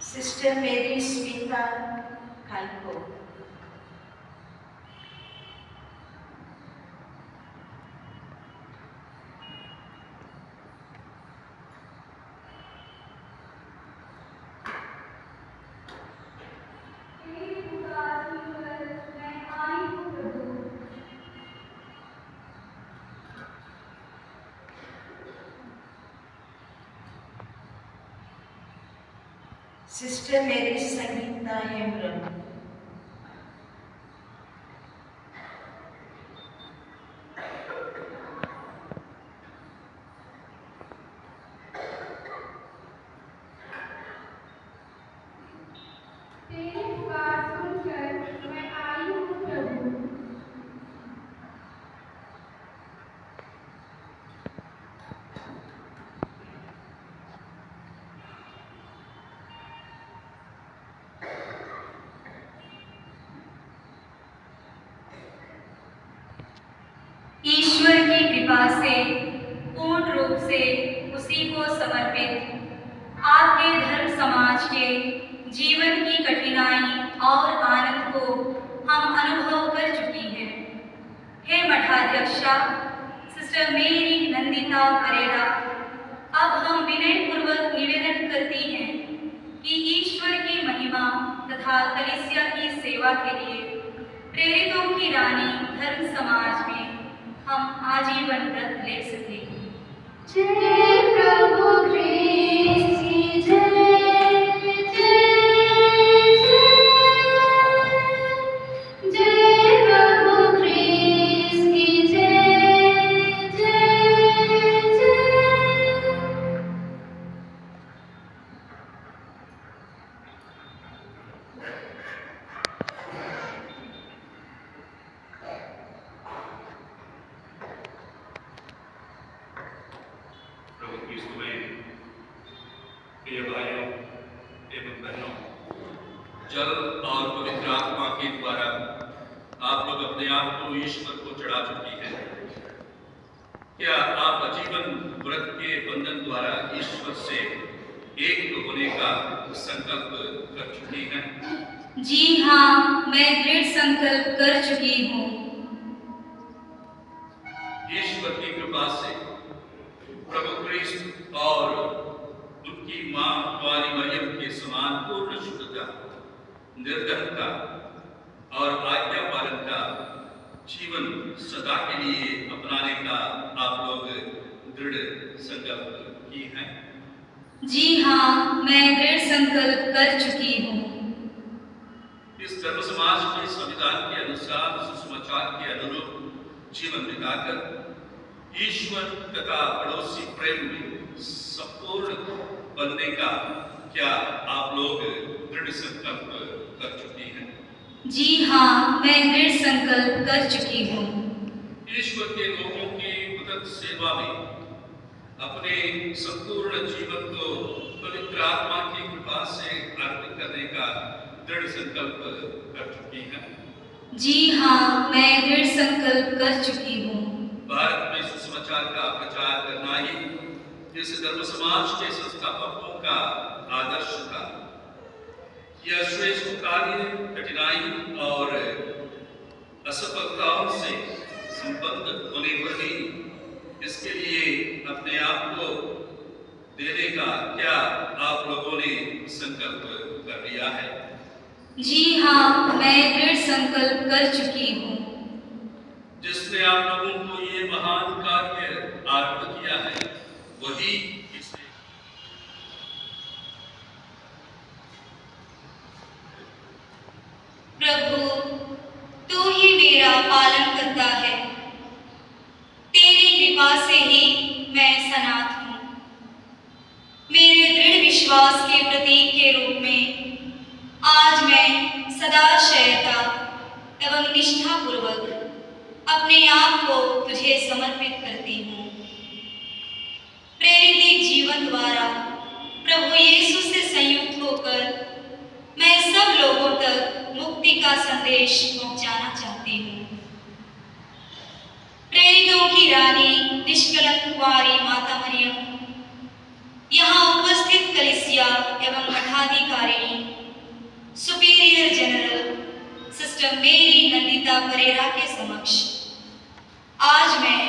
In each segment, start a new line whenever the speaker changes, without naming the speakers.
Sister मेरी स्मिता खालको। Sister मेरी संगीता हेम्ब्रम।
ईश्वर की कृपा से पूर्ण रूप से उसी को समर्पित आपके धर्म समाज के जीवन की कठिनाई और आनंद को हम अनुभव कर चुकी हैं। हे मठाध्यक्षा सिस्टर मेरी नंदिता परेरा, अब हम विनयपूर्वक निवेदन करती हैं कि ईश्वर की महिमा तथा कलीसिया की सेवा के लिए प्रेरितों की रानी धर्म समाज में हम आजीवन व्रत ले सकें।
जय प्रभु क्रिस्त की जय, जय जय प्रभु क्रिस्त की जय, जय
प्रभु यीशु में प्रिय भाइयों एवं बहनों, जल और पवित्र आत्मा के द्वारा आप लोग अपने आप को ईश्वर को चढ़ा चुकी हैं। क्या आप आजीवन व्रत के बंधन द्वारा ईश्वर से एक होने का संकल्प कर चुकी हैं?
जी हाँ, मैं दृढ़ संकल्प कर चुकी हूँ।
ईश्वर की कृपा से प्रभु क्रिस्त और उनकी मां कुंवारी मरियम के समान पूर्ण शुद्धता, निर्धनता और आज्ञा पालन का जीवन सदा के लिए अपनाने का आप लोग दृढ़ संकल्प की हैं।
जी हाँ, मैं दृढ़ संकल्प कर चुकी हूँ।
इस धर्म समाज के संविधान के अनुसार सुसमाचार के अनुरूप जीवन बिताकर ईश्वर तथा पड़ोसी प्रेम में संपूर्ण बनने का क्या आप लोग दृढ़ संकल्प कर चुकी हैं?
जी हाँ, मैं दृढ़ संकल्प कर चुकी हूँ।
ईश्वर के लोगों की उन्नत सेवा में अपने संपूर्ण जीवन को पवित्र आत्मा की कृपा से अर्पित करने का दृढ़ संकल्प कर चुकी हैं।
जी हाँ, मैं दृढ़ संकल्प कर चुकी हूँ।
भारत में सुसमाचार का प्रचार करना ही इस धर्म समाज के संस्थापकों का आदर्श था। यह श्रेष्ठ कार्य कठिनाई और असफलताओं से संबद्ध होने पर भी इसके लिए अपने आप को देने का क्या आप लोगों ने संकल्प कर लिया है?
जी हाँ, मैं दृढ़ संकल्प कर चुकी हूँ।
जिसने आप लोगों को ये महान कार्य आरंभ किया है वही इसे
प्रभु, तू ही मेरा पालन करता है। तेरी कृपा से ही मैं सनात हूँ। मेरे दृढ़ विश्वास के प्रतीक के रूप में आज मैं सदाशयता एवं निष्ठापूर्वक अपने आप को तुझे समर्पित करती हूँ। प्रेरित जीवन द्वारा प्रभु यीशु से संयुक्त होकर मैं सब लोगों तक मुक्ति का संदेश पहुंचाना चाहती हूँ। प्रेरितों की रानी निष्कलंक कुंवारी माता मरियम, यहाँ उपस्थित कलीसिया कलिसिया एवं मठाधिकारिणी सुपीरियर जनरल सिस्टर मेरी नंदिता परेरा के समक्ष आज मैं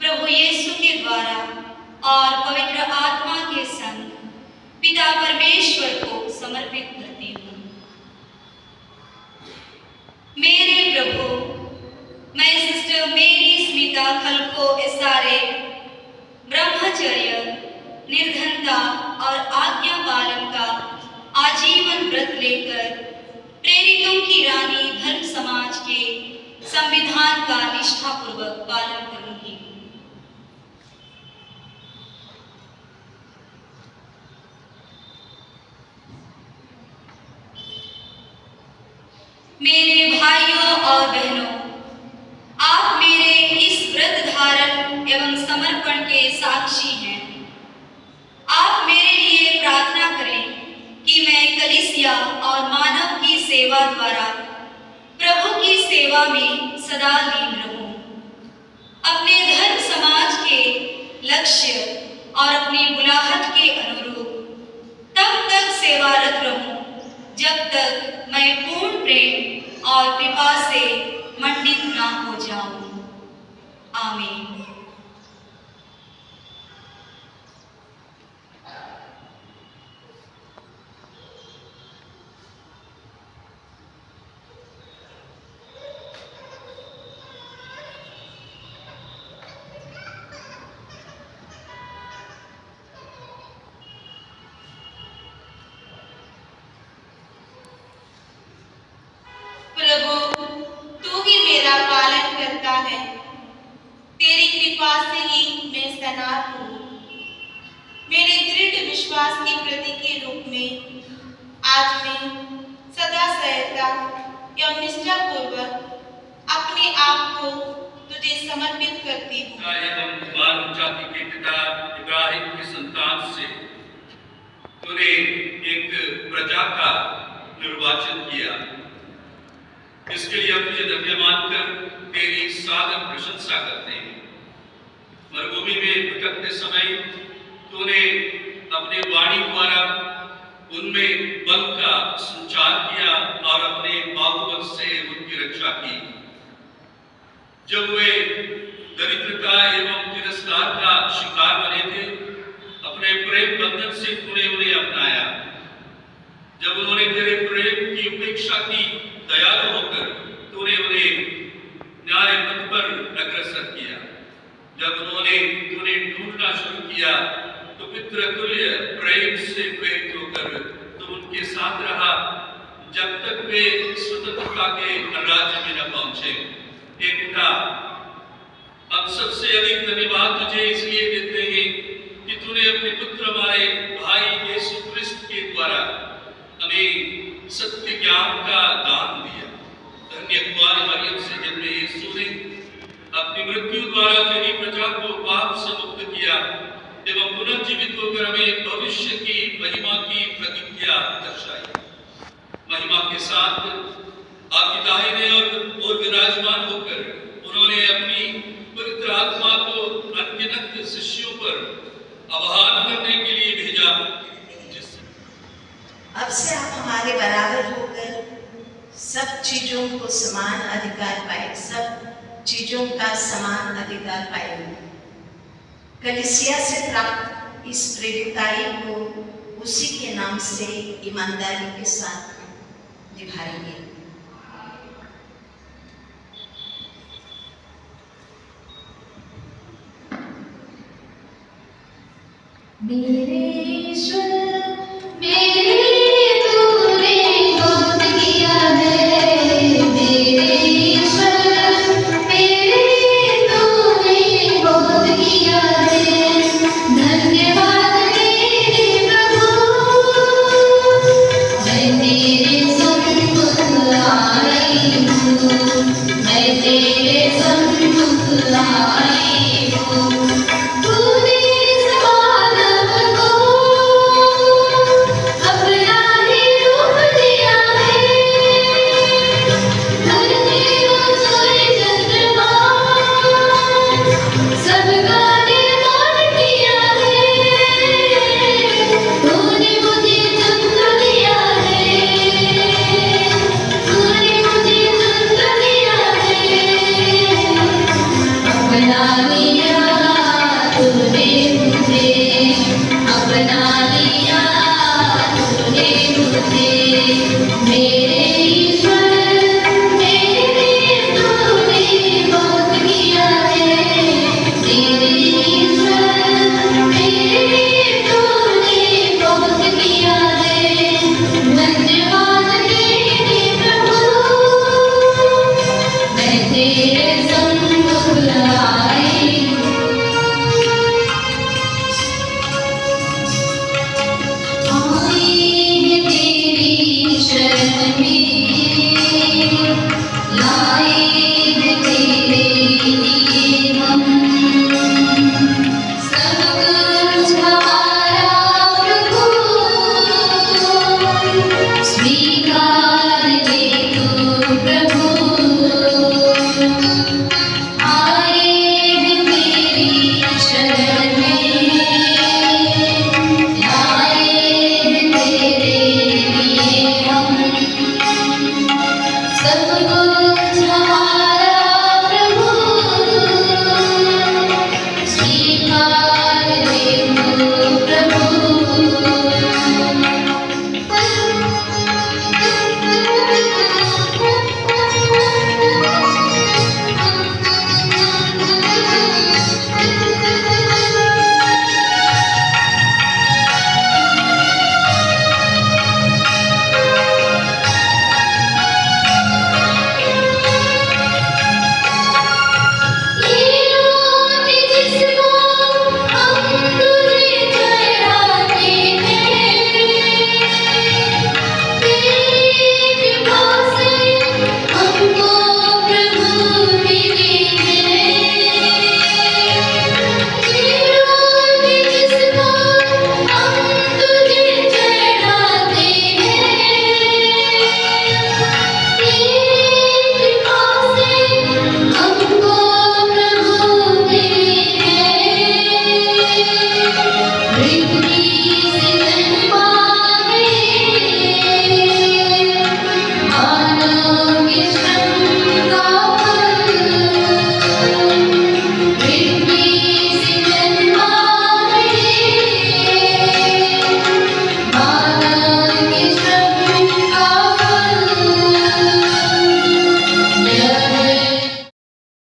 प्रभु यीशु के द्वारा और पवित्र आत्मा के संग पिता परमेश्वर को समर्पित करती हूँ। मेरे प्रभु, मैं सिस्टर मेरी स्मिता खलको एसारे ब्रह्मचर्य, निर्धनता और आज्ञा पालन का आजीवन व्रत लेकर प्रेरितों की रानी धर्म समाज के संविधान का निष्ठापूर्वक पालन करूंगी। मेरे भाइयों और बहनों, आप मेरे इस व्रत धारण एवं समर्पण के साक्षी हैं। आप मेरे लिए प्रार्थना करें कि मैं कलीसिया और मानव की सेवा द्वारा प्रभु की सेवा में सदा लीन रहूं। अपने धर्म समाज के लक्ष्य और अपनी बुलाहट के अनुरूप तब तक सेवारत रहूं जब तक मैं पूर्ण प्रेम और कृपा से मंडित ना हो जाऊं। आमीन।
प्रभु, तू ही मेरा पालन करता है। तेरी कृपा से ही मैं सनात हूँ। मेरे दृढ़ विश्वास की प्रतीक के रूप में आज मैं सदा सहता एवं निष्ठापूर्वक अपने आप को तुझे समर्पित करती हूँ।
एवं मानव जाति के पिता इब्राहिम की संतान से तूने एक प्रजा का निर्वाचन किया। इसके लिए हम तुझे धन्य मानकर तेरी सादर प्रशंसा करते हैं। मरुभूमि में भटकते समय तूने अपने वाणी द्वारा उनमें बल का संचार किया और अपने बाहुबल से उनकी रक्षा की। जब वे दरिद्रता एवं तिरस्कार का शिकार बने थे, अपने प्रेम बंधन से तूने उन्हें अपनाया। जब उन्होंने तेरे प्रेम की उपेक्षा की, दयालु होकर तूने उन्हें न्याय पथ पर अग्रसर किया। जब उन्होंने तूने ढूंढना शुरू किया तो पितृतुल्य प्रेम से प्रेरित होकर तुम उनके साथ रहा जब तक वे स्वतंत्रता के राज्य में न पहुंचे। हे पिता, हम सबसे अधिक धन्यवाद तुझे इसलिए देते हैं कि तूने अपने पुत्र हमारे भाई यीशु क्रिस्त के द्वारा हमें सत्य ज्ञान का दान दिया। धन्य कुमारी मरियम से जन्मे यीशु ने अपनी मृत्यु द्वारा तेरी प्रजा को पाप से मुक्त किया एवं पुनर्जीवित होकर हमें भविष्य की महिमा की प्रतिज्ञा दर्शाई। महिमा के साथ आपकी दाहिने और विराजमान होकर उन्होंने अपनी पवित्र आत्मा को अनगिनत शिष्यों पर आह्वान करने के लिए भेजा।
अब से आप हमारे बराबर होकर सब चीजों को समान अधिकार पाए, सब चीजों का समान अधिकार पाएंगे। कलीसिया से प्राप्त इस प्रेरिताई को उसी के नाम से ईमानदारी के साथ निभाएंगे।
मेरे ईश्वर, मेरे